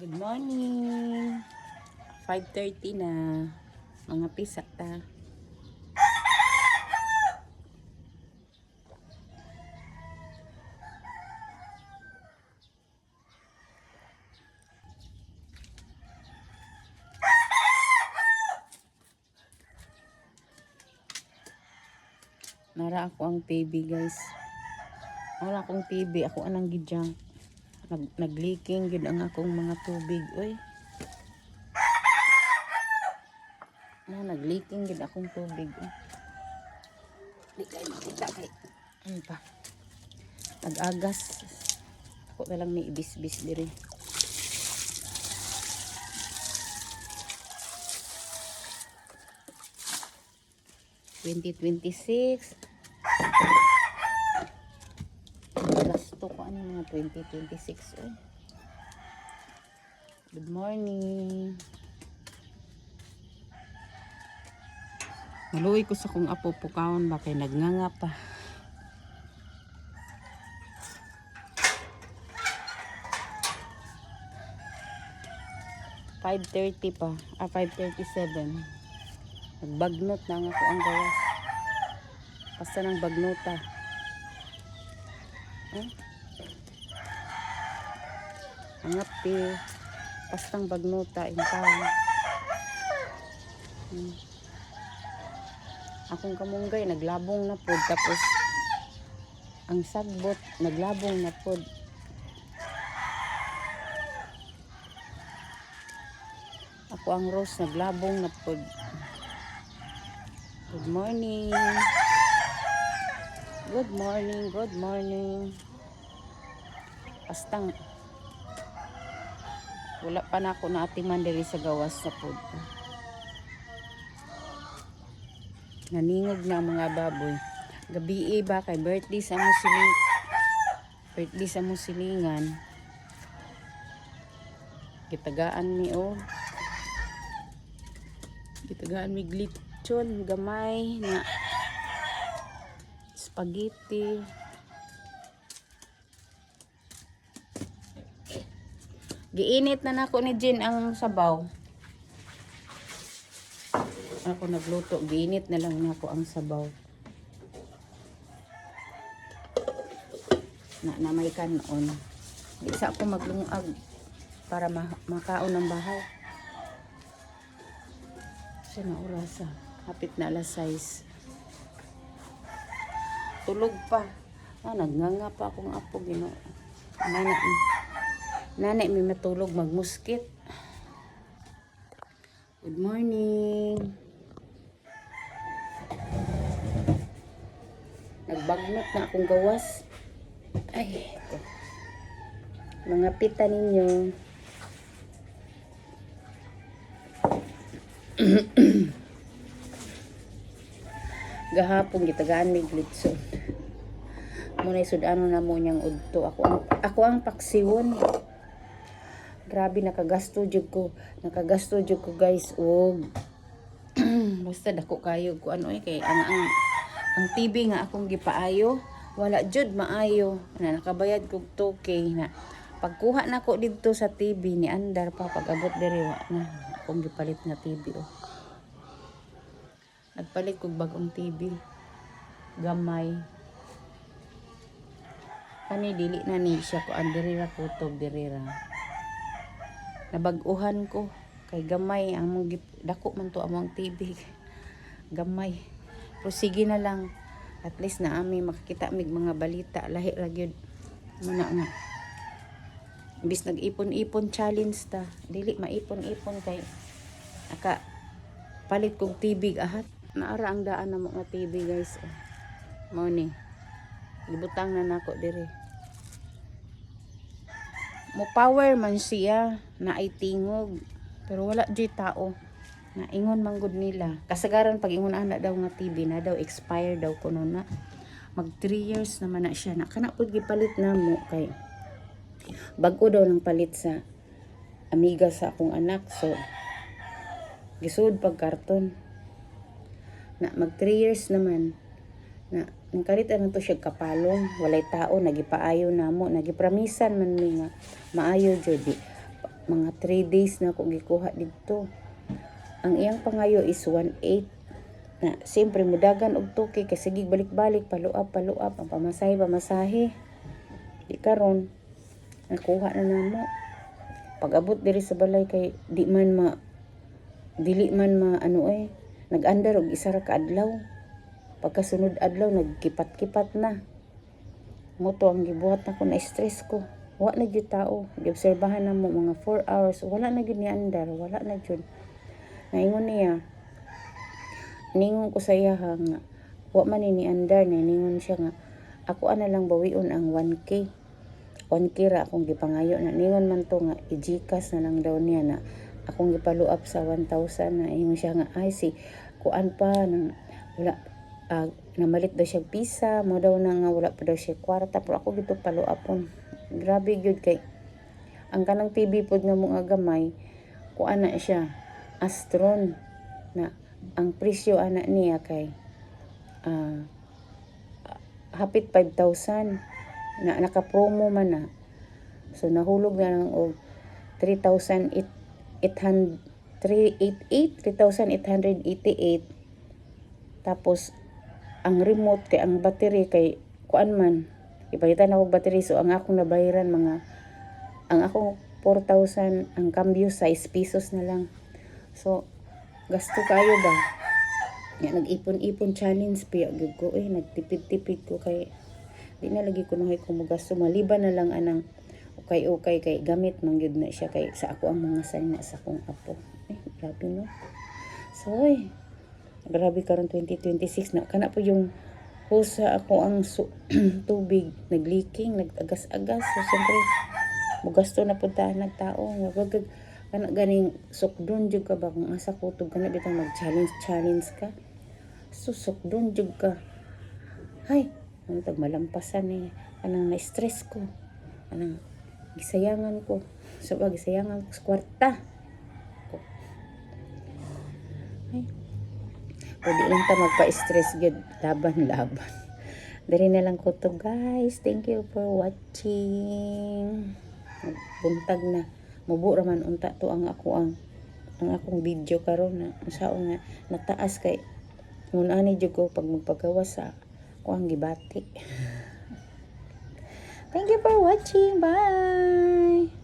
Good morning. 5:30 na. Mga pisak ta. Nara ako ang TV, guys. Wala akong TV. Ako anang gidyang. Nag-leaking gid ang akong mga tubig. Uy. Nag-leaking gid akong tubig. Di kayo makita kay. Ano pa? Nag-agas. Ako na lang ni ibis-bis diri. (2026) gasto ko ano mga 2026 eh. Good morning. Maluwi ko sa kong apo pukawon ba kay nagnganga pa. (5:30 pa, 5:37). Nagbagnot na nga ko ang gawas. Basta ng bagnota. Ang api. Bastang bagnota. Intang. Akong kamunggay, naglabong na pod. Tapos, ang sagbot, naglabong na pod. Ako ang rose, naglabong na pod. Good morning. Good morning, good morning. Pastang wala pa na ako na atiman diri sa gawas sa pod. Naningog na ang mga baboy. Gabi ba kay birthday sa musiling. Birthday sa musilingan. Gitagaan mi o. Gitagaan mi glitchon gamay na spaghetti. Giinit na nako ni Jen ang sabaw. Ako nagluto, giinit na lang nako ang sabaw. Na may kanon. Di sa ako maglungag para makaon ng bahaw. Siya na orasa. Hapit na alas 6. Tulog pa. Nagnganga pa akong apo Ginoo. Nanay may matulog magmuskit. Good morning. Nagbagnot na akong gawas. Ay, ito. Mga pita ninyo. Gahapon gitagaan may glitson. Muna sudano na mo niyang udto. Ako ang paksiwon. Grabe nakagasto jud ko. Nakagasto jud ko guys og basta dako kayo ko ano kay ang TV nga akong gipaayo wala jud maayo na nakabayad kog 2K na pagkuha nako didto sa TV ni andar pa pag-abot diri wa na akong gipalit nga TV oh. Nagpalit kog bagong TV gamay kani dili na ni siya ko andiri ra kutob diri ra nabag-uhan ko kay gamay ang dako man to among TV gamay pero sige na lang at least na ami makakita mig mga balita lahi ra gyud muna nga imbis nag-ipon-ipon challenge ta dili maipon-ipon kay aka palit kog TV ahat naara ang daan na mga TV guys mo ni ibutang na nako diri mo power man siya na ay tingog pero wala jud tao na ingon manggod nila kasagaran pag ingon ana daw nga TV na daw expire daw kuno na mag 3 years naman na siya na kana pud gipalit na mo kay bag-o daw nang palit sa amiga sa akong anak so gisud pag karton na mag 3 years naman na nangkalit ano to siya kapalong walay tao nagipaayo namo nagipramisan man mi nga maayo jud mga 3 days na ako gikuha dito. Ang iyang pangayo is 1.8 na siyempre mudagan og tuki kay sige balik-balik paluap ang pamasahe di karon nakuha na namo. Pag abot diri sa balay kay dili man ma nag-andar og isa ra ka adlaw. Pagkasunod adlaw nagkipat-kipat na. Mo to ang gibuhat nako na stress ko. Wa na gyud tao. Giobserbahan na mo mga 4 hours wala na gyud ni andar, wala na gyud. Naingon niya. Ningon ko sa iya nga wa man ni andar na ningon siya nga ako ana lang bawion ang 1K. 1K ra akong gipangayo na ningon man to nga i-Gcash na lang daw niya na akong gipaluap sa 1,000 na ingon siya nga ay si kuan pa nang wala namalit daw siya pisa mo daw na nga wala pa daw siya kwarta pero ako gito paluapon. Grabe gyud kay ang kanang TV pod nga mga gamay kuan na siya Astron na ang presyo ana niya kay hapit 5,000 na naka-promo man na. So nahulog na lang og 3,888. Tapos ang remote kay ang battery kay kuan man ipalitan ako battery so ang akong nabayaran ang akong 4,000 ang cambio 6 pesos na lang. So gasto kayo ba? Nga nag-ipon-ipon challenge piya gyud ko nagtipid-tipid ko kay di na lagi ko nahay ko magasto maliban na lang anang ukay kay gamit man gyud na siya kay sa ako ang mga sign na sa akong apo. Grabe no. So grabe karon 2026 na kana po yung hose sa ako ang tubig nagleaking nagagas-agas so siyempre mugasto na pud ta nagtao nga kana ganing sukdon jud ka ba kung asa kutog kana bitang mag-challenge ka. So sukdon jud ka. Hay, ang tagmalampasan ni anang na-stress ko. Anang gisayangan ko. So gisayangan ko sa kwarta. Ay. Pwede lang ta magpa-stress gud laban. Diri na lang ko to guys. Thank you for watching. Buntag na. Mubo raman unta to ang akong video karon na saon nga nataas kay ngunani jud ko pag magpagawas sa kuang gibati. Thank you for watching. Bye.